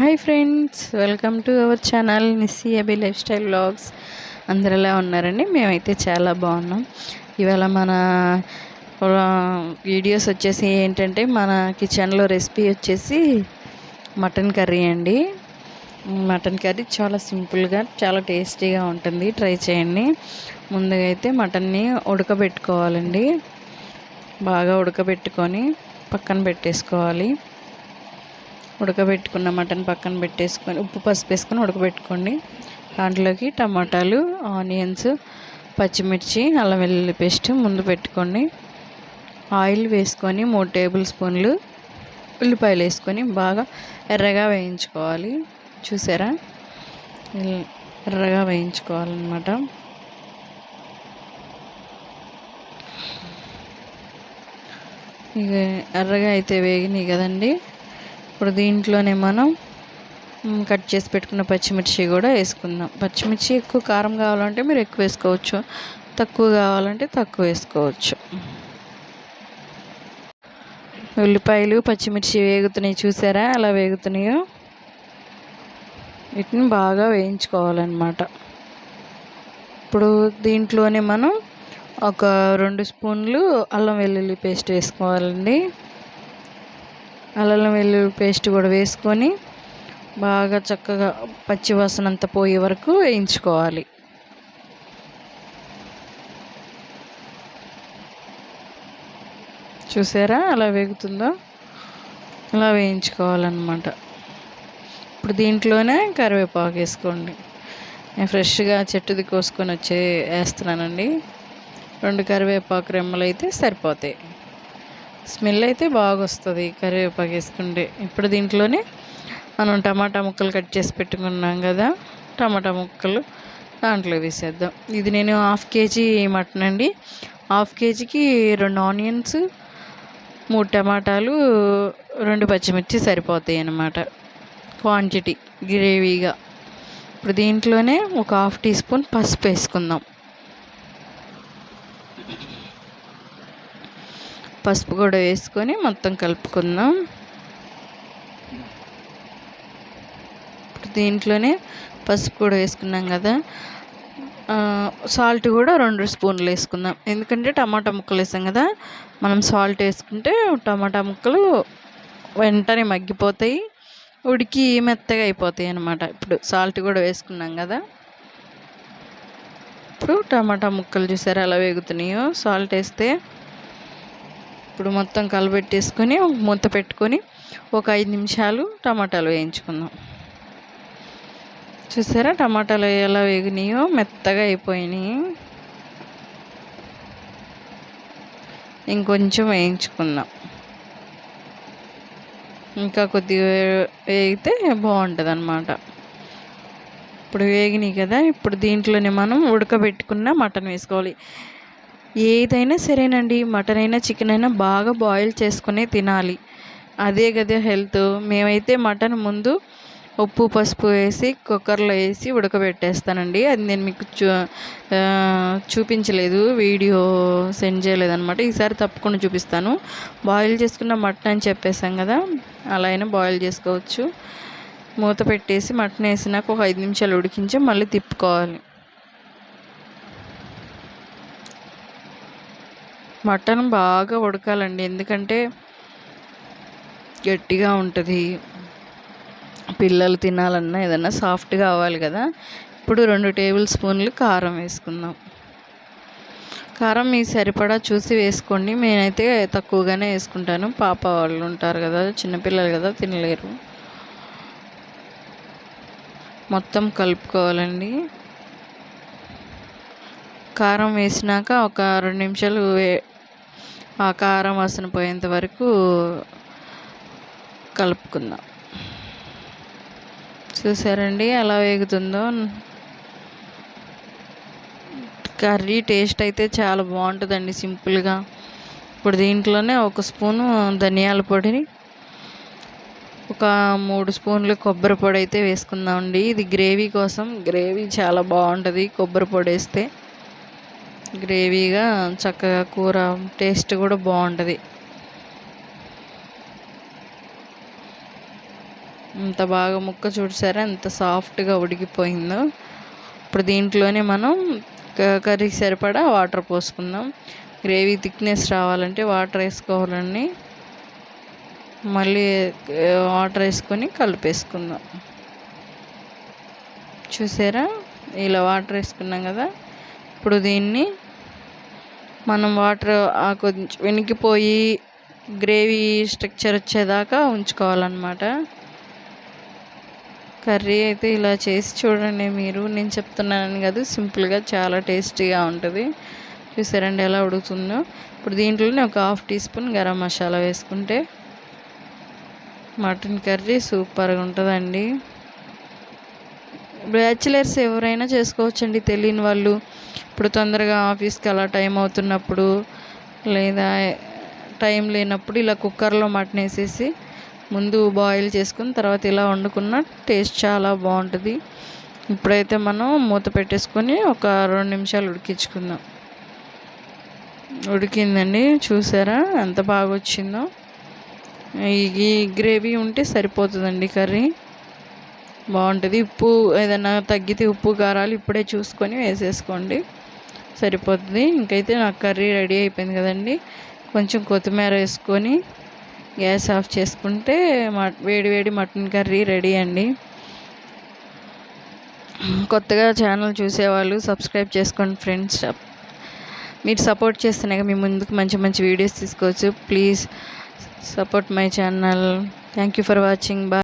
Hi friends, welcome to our channel Nissi Abi lifestyle vlogs. అందరు ఎలా ఉన్నారండి? మేమైతే చాలా బాగున్నాం. ఇవాళ మన వీడియోస్ వచ్చేసి ఏంటంటే, మన కిచెన్లో రెసిపీ వచ్చేసి మటన్ కర్రీ అండి. మటన్ కర్రీ చాలా సింపుల్గా చాలా టేస్టీగా ఉంటుంది, ట్రై చేయండి. ముందుగా అయితే మటన్ని ఉడకబెట్టుకోవాలండి. బాగా ఉడకబెట్టుకొని పక్కన పెట్టేసుకోవాలి. ఉడకబెట్టుకున్న మటన్ పక్కన పెట్టేసుకొని ఉప్పు పసుపు వేసుకొని ఉడకబెట్టుకోండి. దాంట్లోకి టమాటాలు, ఆనియన్స్, పచ్చిమిర్చి, అల్లం వెల్లుల్లి పేస్ట్ ముందు పెట్టుకోండి. ఆయిల్ వేసుకొని 3 టేబుల్ స్పూన్లు ఉల్లిపాయలు వేసుకొని బాగా ఎర్రగా వేయించుకోవాలి. చూసారా, ఎర్రగా వేయించుకోవాలన్నమాట. ఇక ఎర్రగా అయితే వేగినాయి కదండి. ఇప్పుడు దీంట్లోనే మనం కట్ చేసి పెట్టుకున్న పచ్చిమిర్చి కూడా వేసుకుందాం. పచ్చిమిర్చి ఎక్కువ కారం కావాలంటే మీరు ఎక్కువ వేసుకోవచ్చు, తక్కువ కావాలంటే తక్కువ వేసుకోవచ్చు. ఉల్లిపాయలు పచ్చిమిర్చి వేగుతున్నాయి, చూసారా అలా వేగుతున్నాయో. వీటిని బాగా వేయించుకోవాలన్నమాట. ఇప్పుడు దీంట్లోనే మనం ఒక 2 స్పూన్లు అల్లం వెల్లుల్లి పేస్ట్ వేసుకోవాలండి. అల్లం వెల్లుల్లి పేస్ట్ కూడా వేసుకొని బాగా చక్కగా పచ్చివాసన అంతా పోయే వరకు వేయించుకోవాలి. చూసారా అలా వేగుతుందో, అలా వేయించుకోవాలన్నమాట. ఇప్పుడు దీంట్లోనే కరివేపాకు వేసుకోండి. నేను ఫ్రెష్గా చెట్టుది కోసుకొని వేస్తున్నానండి. 2 కరివేపాకు రెమ్మలు అయితే సరిపోతాయి. స్మెల్ అయితే బాగా వస్తుంది కరివేపాకు వేసుకుంటే. ఇప్పుడు దీంట్లోనే మనం టమాటా ముక్కలు కట్ చేసి పెట్టుకున్నాం కదా, టమాటా ముక్కలు దాంట్లో వేసేద్దాం. ఇది నేను 1/2 కేజీ మటన్ అండి. 1/2 కేజీకి 2 ఆనియన్స్, 3 టమాటాలు, 2 పచ్చిమిర్చి సరిపోతాయి అన్నమాట క్వాంటిటీ గ్రేవీగా. ఇప్పుడు దీంట్లోనే ఒక 1/2 టీ స్పూన్ పసుపు వేసుకుందాం. పసుపు కూడా వేసుకొని మొత్తం కలుపుకుందాం. దీంట్లోనే పసుపు కూడా వేసుకున్నాం కదా, సాల్ట్ కూడా 2 స్పూన్లు వేసుకుందాం. ఎందుకంటే టమాటా ముక్కలు వేసాం కదా, మనం సాల్ట్ వేసుకుంటే టమాటా ముక్కలు వెంటనే మగ్గిపోతాయి, ఉడికి మెత్తగా అయిపోతాయి అన్నమాట. ఇప్పుడు సాల్ట్ కూడా వేసుకున్నాం కదా. ఇప్పుడు టమాటా ముక్కలు చూసారా అలా వేగుతున్నాయో సాల్ట్ వేస్తే. ఇప్పుడు మొత్తం కలబెట్టేసుకొని మూత పెట్టుకొని ఒక 5 నిమిషాలు టమాటాలు వేయించుకుందాం. చూసారా టమాటాలు ఎలా వేగినాయో, మెత్తగా అయిపోయినాయి. ఇంకొంచెం వేయించుకుందాం, ఇంకా కొద్దిగా వేగితే బాగుంటుంది అన్నమాట. ఇప్పుడు వేగినాయి కదా, ఇప్పుడు దీంట్లోనే మనం ఉడకబెట్టుకున్న మటన్ వేసుకోవాలి. ఏదైనా సరేనండి, మటన్ అయినా చికెన్ అయినా బాగా బాయిల్ చేసుకునే తినాలి, అదే కదా హెల్త్. మేమైతే మటన్ ముందు ఉప్పు పసుపు వేసి కుక్కర్లో వేసి ఉడకబెట్టేస్తానండి. అది నేను మీకు చూపించలేదు, వీడియో సెండ్ చేయలేదు అనమాట. ఈసారి తప్పకుండా చూపిస్తాను. బాయిల్ చేసుకున్న మటన్ అని చెప్పేసాం కదా, అలా అయినా బాయిల్ చేసుకోవచ్చు. మూత పెట్టేసి మటన్ వేసినాక ఒక 5 నిమిషాలు ఉడికించి మళ్ళీ తిప్పుకోవాలి. మటన్ బాగా ఉడకాలండి, ఎందుకంటే గట్టిగా ఉంటుంది. పిల్లలు తినాలన్నా ఏదన్నా సాఫ్ట్గా అవ్వాలి కదా. ఇప్పుడు 2 టేబుల్ స్పూన్లు కారం వేసుకుందాం. కారం మీ సరిపడా చూసి వేసుకోండి. నేనైతే తక్కువగానే వేసుకుంటాను, పాప వాళ్ళు ఉంటారు కదా, చిన్నపిల్లలు కదా, తినలేరు. మొత్తం కలుపుకోవాలండి. కారం వేసినాక ఒక 2 నిమిషాలు ఆ కారం వాసన పోయేంత వరకు కలుపుకుందాం. చూసారండి ఎలా వేగుతుందో. కర్రీ టేస్ట్ అయితే చాలా బాగుంటుందండి, సింపుల్గా. ఇప్పుడు దీంట్లోనే 1 స్పూను ధనియాల పొడిని, ఒక 3 స్పూన్లు కొబ్బరి పొడి అయితే వేసుకుందామండి. ఇది గ్రేవీ కోసం, గ్రేవీ చాలా బాగుంటుంది కొబ్బరి పొడి వేస్తే. గ్రేవీగా చక్కగా కూర టేస్ట్ కూడా బాగుంటుంది. ఇంత బాగా ముక్క చూసారా ఎంత సాఫ్ట్గా ఉడికిపోయిందో. ఇప్పుడు దీంట్లోనే మనం కర్రీకి సరిపడా వాటర్ పోసుకుందాం. గ్రేవీ థిక్నెస్ రావాలంటే వాటర్ వేసుకోవాలండి. మళ్ళీ వాటర్ వేసుకొని కలిపేసుకుందాం. చూసారా ఇలా వాటర్ వేసుకున్నాం కదా. ఇప్పుడు దీన్ని మనం వాటర్ కొంచెం వెనికిపోయి గ్రేవీ స్ట్రక్చర్ వచ్చేదాకా ఉంచుకోవాలన్నమాట. కర్రీ అయితే ఇలా చేసి చూడండి మీరు. నేను చెప్తున్నానని కాదు, సింపుల్గా చాలా టేస్టీగా ఉంటుంది. చూసారండి ఎలా ఉడుకుతుందో. ఇప్పుడు దీంట్లోనే ఒక 1/2 టీ స్పూన్ గరం మసాలా వేసుకుంటే మటన్ కర్రీ సూపర్గా ఉంటుందండి. బ్యాచిలర్స్ ఎవరైనా చేసుకోవచ్చండి, తెలియని వాళ్ళు. ఇప్పుడు తొందరగా ఆఫీస్కి అలా టైం అవుతున్నప్పుడు లేదా టైం లేనప్పుడు ఇలా కుక్కర్లో మటన్ వేసేసి ముందు బాయిల్ చేసుకుని తర్వాత ఇలా వండుకున్న టేస్ట్ చాలా బాగుంటుంది. ఇప్పుడైతే మనం మూత పెట్టేసుకొని ఒక 2 నిమిషాలు ఉడికించుకుందాం. ఉడికిందండి, చూసారా ఎంత బాగా వచ్చిందో. ఈ గ్రేవీ ఉంటే సరిపోతుందండి, కర్రీ బాగుంటుంది. ఉప్పు ఏదైనా తగ్గితే ఉప్పు కారాలు ఇప్పుడే చూసుకొని వేసేసుకోండి, సరిపోతుంది. ఇంకైతే నాకు కర్రీ రెడీ అయిపోయింది కదండి. కొంచెం కొత్తిమీర వేసుకొని గ్యాస్ ఆఫ్ చేసుకుంటే వేడి వేడి మటన్ కర్రీ రెడీ అండి. కొత్తగా ఛానల్ చూసేవాళ్ళు సబ్స్క్రైబ్ చేసుకోండి ఫ్రెండ్స్. మీరు సపోర్ట్ చేస్తేనే మీ ముందుకు మంచి మంచి వీడియోస్ తీసుకోవచ్చు. Please support my channel. Thank you for watching. Bye.